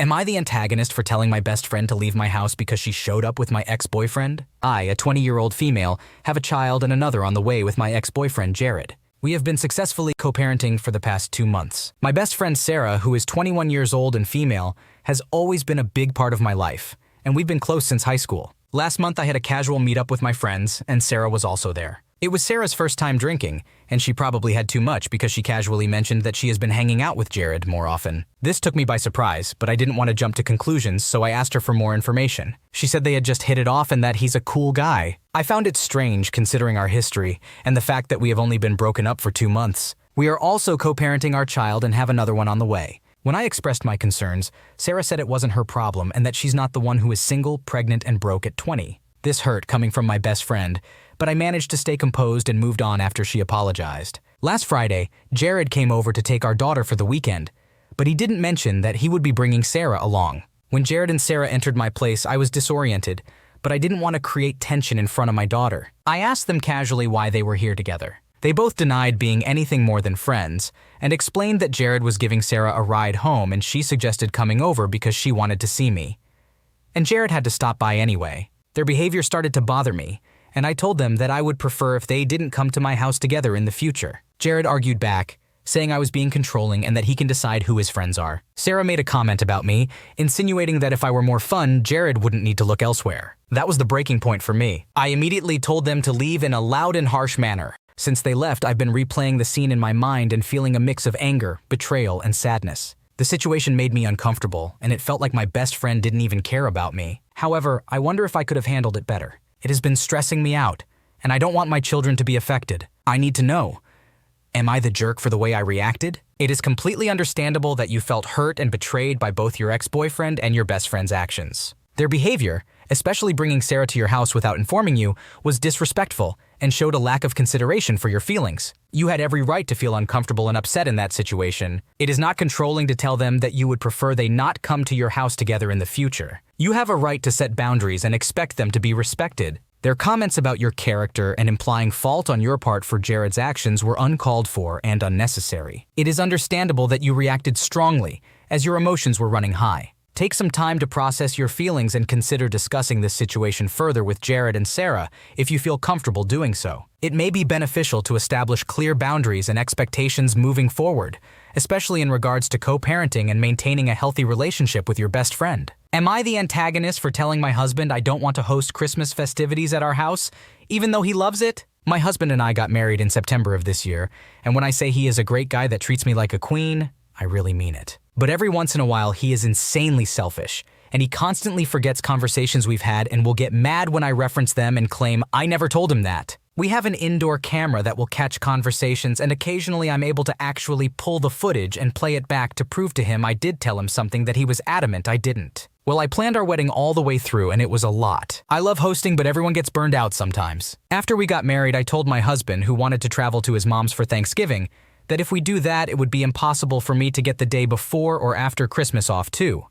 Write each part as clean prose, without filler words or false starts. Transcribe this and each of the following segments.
Am I the antagonist for telling my best friend to leave my house because she showed up with my ex-boyfriend? I, a 20-year-old female, have a child and another on the way with my ex-boyfriend, Jared. We have been successfully co-parenting for the past 2 months. My best friend, Sarah, who is 21 years old and female, has always been a big part of my life, and we've been close since high school. Last month, I had a casual meetup with my friends, and Sarah was also there. It was Sarah's first time drinking, and she probably had too much because she casually mentioned that she has been hanging out with Jared more often. This took me by surprise, but I didn't want to jump to conclusions, so I asked her for more information. She said they had just hit it off and that he's a cool guy. I found it strange considering our history and the fact that we have only been broken up for 2 months. We are also co-parenting our child and have another one on the way. When I expressed my concerns, Sarah said it wasn't her problem and that she's not the one who is single, pregnant, and broke at 20. This hurt coming from my best friend, but I managed to stay composed and moved on after she apologized. Last Friday, Jared came over to take our daughter for the weekend, but he didn't mention that he would be bringing Sarah along. When Jared and Sarah entered my place, I was disoriented, but I didn't want to create tension in front of my daughter. I asked them casually why they were here together. They both denied being anything more than friends and explained that Jared was giving Sarah a ride home and she suggested coming over because she wanted to see me. And Jared had to stop by anyway. Their behavior started to bother me, and I told them that I would prefer if they didn't come to my house together in the future. Jared argued back, saying I was being controlling and that he can decide who his friends are. Sarah made a comment about me, insinuating that if I were more fun, Jared wouldn't need to look elsewhere. That was the breaking point for me. I immediately told them to leave in a loud and harsh manner. Since they left, I've been replaying the scene in my mind and feeling a mix of anger, betrayal, and sadness. The situation made me uncomfortable, and it felt like my best friend didn't even care about me. However, I wonder if I could have handled it better. It has been stressing me out, and I don't want my children to be affected. I need to know, am I the jerk for the way I reacted? It is completely understandable that you felt hurt and betrayed by both your ex-boyfriend and your best friend's actions. Their behavior, especially bringing Sarah to your house without informing you, was disrespectful and showed a lack of consideration for your feelings. You had every right to feel uncomfortable and upset in that situation. It is not controlling to tell them that you would prefer they not come to your house together in the future. You have a right to set boundaries and expect them to be respected. Their comments about your character and implying fault on your part for Jared's actions were uncalled for and unnecessary. It is understandable that you reacted strongly, as your emotions were running high. Take some time to process your feelings and consider discussing this situation further with Jared and Sarah if you feel comfortable doing so. It may be beneficial to establish clear boundaries and expectations moving forward, especially in regards to co-parenting and maintaining a healthy relationship with your best friend. Am I the antagonist for telling my husband I don't want to host Christmas festivities at our house, even though he loves it? My husband and I got married in September of this year, and when I say he is a great guy that treats me like a queen, I really mean it. But every once in a while, he is insanely selfish, and he constantly forgets conversations we've had and will get mad when I reference them and claim I never told him that. We have an indoor camera that will catch conversations, and occasionally I'm able to actually pull the footage and play it back to prove to him I did tell him something that he was adamant I didn't. Well, I planned our wedding all the way through, and it was a lot. I love hosting, but everyone gets burned out sometimes. After we got married, I told my husband, who wanted to travel to his mom's for Thanksgiving, that if we do that, it would be impossible for me to get the day before or after Christmas off too.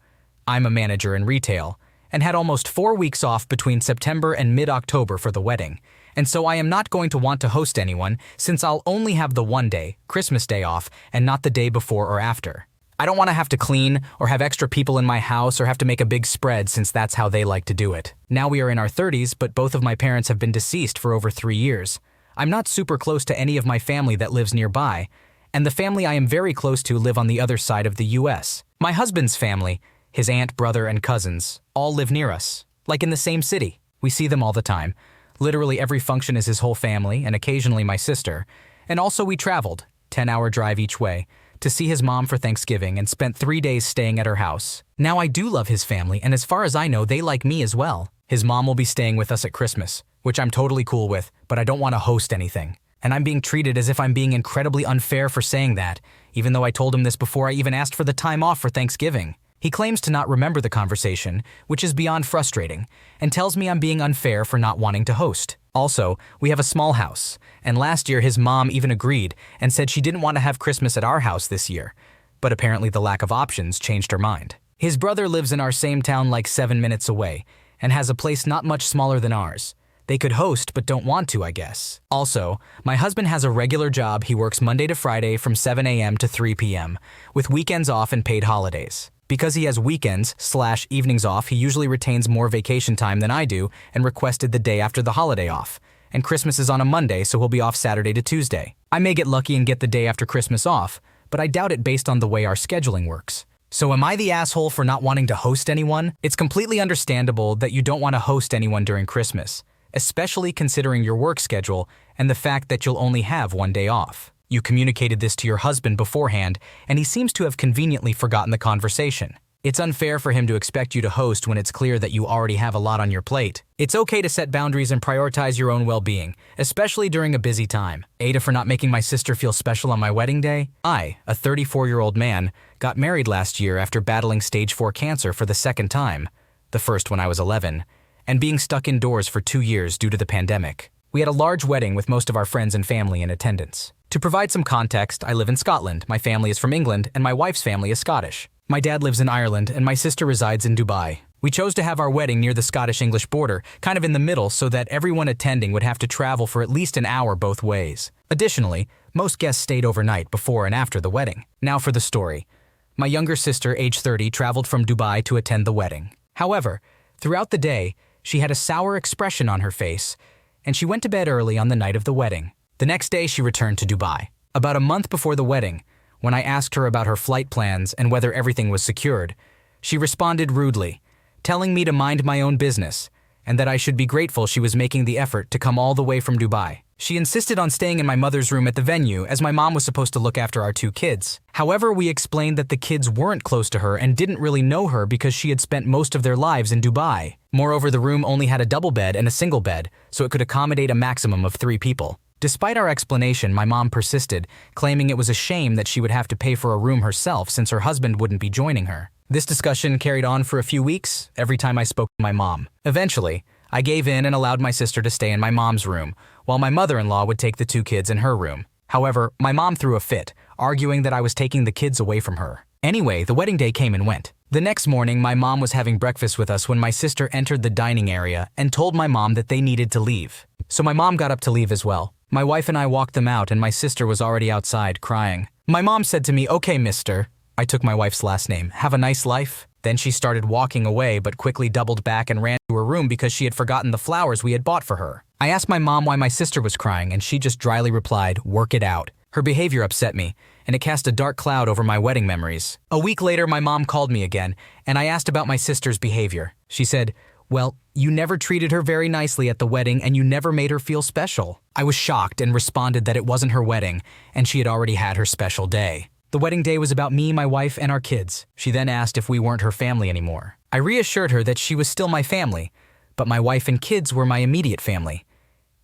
I'm a manager in retail, and had almost 4 weeks off between September and mid-October for the wedding, and so I am not going to want to host anyone since I'll only have the one day, Christmas Day off, and not the day before or after. I don't want to have to clean or have extra people in my house or have to make a big spread since that's how they like to do it. Now we are in our 30s, but both of my parents have been deceased for over 3 years. I'm not super close to any of my family that lives nearby, and the family I am very close to live on the other side of the US. My husband's family, his aunt, brother, and cousins, all live near us, like in the same city. We see them all the time. Literally every function is his whole family, and occasionally my sister. And also we traveled, 10-hour drive each way, to see his mom for Thanksgiving and spent 3 days staying at her house. Now I do love his family, and as far as I know, they like me as well. His mom will be staying with us at Christmas, which I'm totally cool with, but I don't want to host anything. And I'm being treated as if I'm being incredibly unfair for saying that, even though I told him this before I even asked for the time off for Thanksgiving. He claims to not remember the conversation, which is beyond frustrating, and tells me I'm being unfair for not wanting to host. Also, we have a small house, and last year his mom even agreed and said she didn't want to have Christmas at our house this year, but apparently the lack of options changed her mind. His brother lives in our same town like 7 minutes away, and has a place not much smaller than ours. They could host but don't want to, I guess. Also, my husband has a regular job. He works Monday to Friday from 7 a.m. to 3 p.m., with weekends off and paid holidays. Because he has weekends/evenings off, he usually retains more vacation time than I do and requested the day after the holiday off. And Christmas is on a Monday, so he'll be off Saturday to Tuesday. I may get lucky and get the day after Christmas off, but I doubt it based on the way our scheduling works. So am I the asshole for not wanting to host anyone? It's completely understandable that you don't want to host anyone during Christmas, especially considering your work schedule and the fact that you'll only have one day off. You communicated this to your husband beforehand, and he seems to have conveniently forgotten the conversation. It's unfair for him to expect you to host when it's clear that you already have a lot on your plate. It's okay to set boundaries and prioritize your own well-being, especially during a busy time. Aita for not making my sister feel special on my wedding day. I, a 34-year-old man, got married last year after battling stage 4 cancer for the second time, the first when I was 11, and being stuck indoors for 2 years due to the pandemic. We had a large wedding with most of our friends and family in attendance. To provide some context, I live in Scotland, my family is from England, and my wife's family is Scottish. My dad lives in Ireland, and my sister resides in Dubai. We chose to have our wedding near the Scottish-English border, kind of in the middle, so that everyone attending would have to travel for at least an hour both ways. Additionally, most guests stayed overnight before and after the wedding. Now for the story. My younger sister, age 30, traveled from Dubai to attend the wedding. However, throughout the day, she had a sour expression on her face, and she went to bed early on the night of the wedding. The next day, she returned to Dubai. About a month before the wedding, when I asked her about her flight plans and whether everything was secured, she responded rudely, telling me to mind my own business and that I should be grateful she was making the effort to come all the way from Dubai. She insisted on staying in my mother's room at the venue as my mom was supposed to look after our 2 kids. However, we explained that the kids weren't close to her and didn't really know her because she had spent most of their lives in Dubai. Moreover, the room only had a double bed and a single bed, so it could accommodate a maximum of 3 people. Despite our explanation, my mom persisted, claiming it was a shame that she would have to pay for a room herself since her husband wouldn't be joining her. This discussion carried on for a few weeks, every time I spoke to my mom. Eventually, I gave in and allowed my sister to stay in my mom's room, while my mother-in-law would take the 2 kids in her room. However, my mom threw a fit, arguing that I was taking the kids away from her. Anyway, the wedding day came and went. The next morning, my mom was having breakfast with us when my sister entered the dining area and told my mom that they needed to leave. So my mom got up to leave as well. My wife and I walked them out, and my sister was already outside crying. My mom said to me, "Okay, mister," I took my wife's last name, "have a nice life." Then she started walking away but quickly doubled back and ran to her room because she had forgotten the flowers we had bought for her. I asked my mom why my sister was crying, and she just dryly replied, "Work it out." Her behavior upset me, and it cast a dark cloud over my wedding memories. A week later, my mom called me again, and I asked about my sister's behavior. She said, "Well, you never treated her very nicely at the wedding and you never made her feel special." I was shocked and responded that it wasn't her wedding and she had already had her special day. The wedding day was about me, my wife, and our kids. She then asked if we weren't her family anymore. I reassured her that she was still my family, but my wife and kids were my immediate family,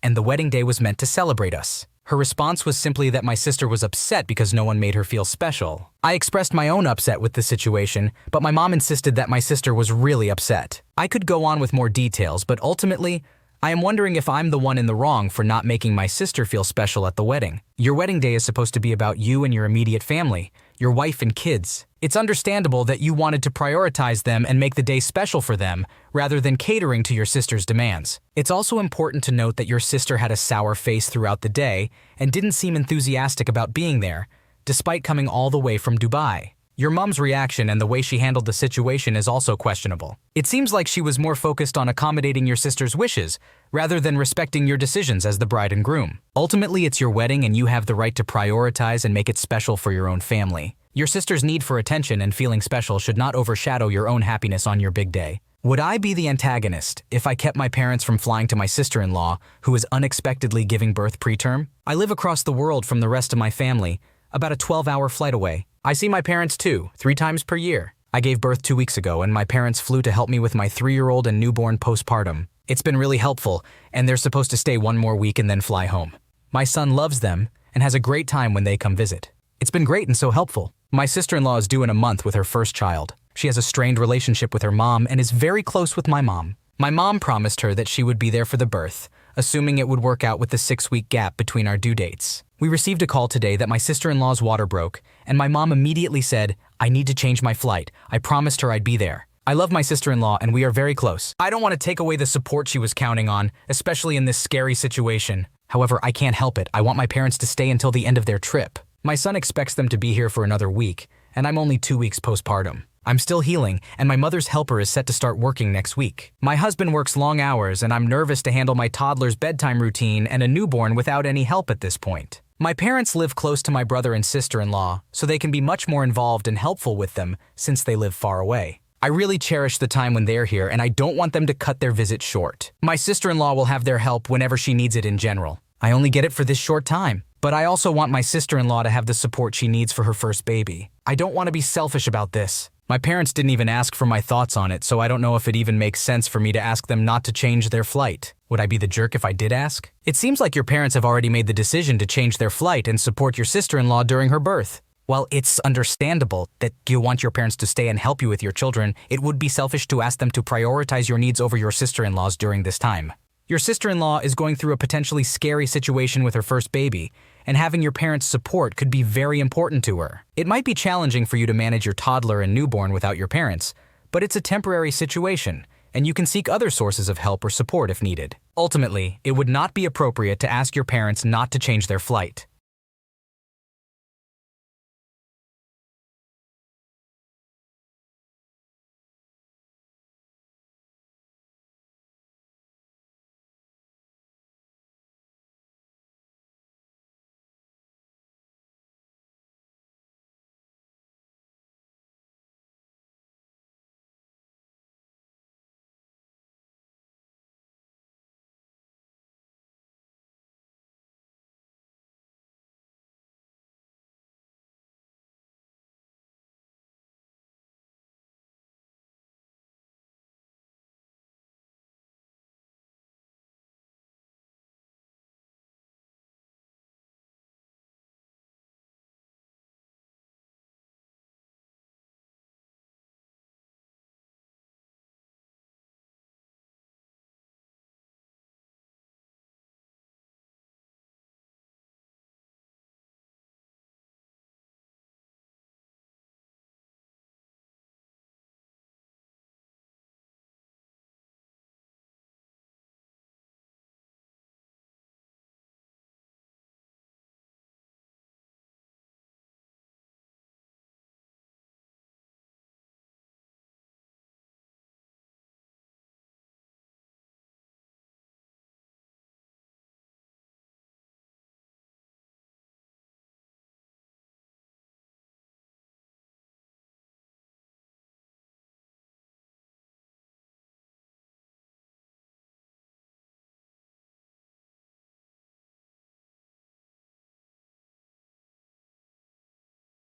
and the wedding day was meant to celebrate us. Her response was simply that my sister was upset because no one made her feel special. I expressed my own upset with the situation, but my mom insisted that my sister was really upset. I could go on with more details, but ultimately, I am wondering if I'm the one in the wrong for not making my sister feel special at the wedding. Your wedding day is supposed to be about you and your immediate family, your wife and kids. It's understandable that you wanted to prioritize them and make the day special for them, rather than catering to your sister's demands. It's also important to note that your sister had a sour face throughout the day and didn't seem enthusiastic about being there, despite coming all the way from Dubai. Your mom's reaction and the way she handled the situation is also questionable. It seems like she was more focused on accommodating your sister's wishes, rather than respecting your decisions as the bride and groom. Ultimately, it's your wedding and you have the right to prioritize and make it special for your own family. Your sister's need for attention and feeling special should not overshadow your own happiness on your big day. Would I be the antagonist if I kept my parents from flying to my sister-in-law, who is unexpectedly giving birth preterm? I live across the world from the rest of my family, about a 12-hour flight away. I see my parents too, 3 times per year. I gave birth 2 weeks ago, and my parents flew to help me with my 3-year-old and newborn postpartum. It's been really helpful, and they're supposed to stay 1 more week and then fly home. My son loves them and has a great time when they come visit. It's been great and so helpful. My sister-in-law is due in a month with her first child. She has a strained relationship with her mom and is very close with my mom. My mom promised her that she would be there for the birth, assuming it would work out with the 6-week gap between our due dates. We received a call today that my sister-in-law's water broke, and my mom immediately said, "I need to change my flight. I promised her I'd be there." I love my sister-in-law and we are very close. I don't want to take away the support she was counting on, especially in this scary situation. However, I can't help it. I want my parents to stay until the end of their trip. My son expects them to be here for another week, and I'm only 2 weeks postpartum. I'm still healing, and my mother's helper is set to start working next week. My husband works long hours, and I'm nervous to handle my toddler's bedtime routine and a newborn without any help at this point. My parents live close to my brother and sister-in-law, so they can be much more involved and helpful with them since they live far away. I really cherish the time when they're here, and I don't want them to cut their visit short. My sister-in-law will have their help whenever she needs it in general. I only get it for this short time, but I also want my sister-in-law to have the support she needs for her first baby. I don't want to be selfish about this. My parents didn't even ask for my thoughts on it, so I don't know if it even makes sense for me to ask them not to change their flight. Would I be the jerk if I did ask? It seems like your parents have already made the decision to change their flight and support your sister-in-law during her birth. While it's understandable that you want your parents to stay and help you with your children, it would be selfish to ask them to prioritize your needs over your sister-in-law's during this time. Your sister-in-law is going through a potentially scary situation with her first baby, and having your parents' support could be very important to her. It might be challenging for you to manage your toddler and newborn without your parents, but it's a temporary situation, and you can seek other sources of help or support if needed. Ultimately, it would not be appropriate to ask your parents not to change their flight.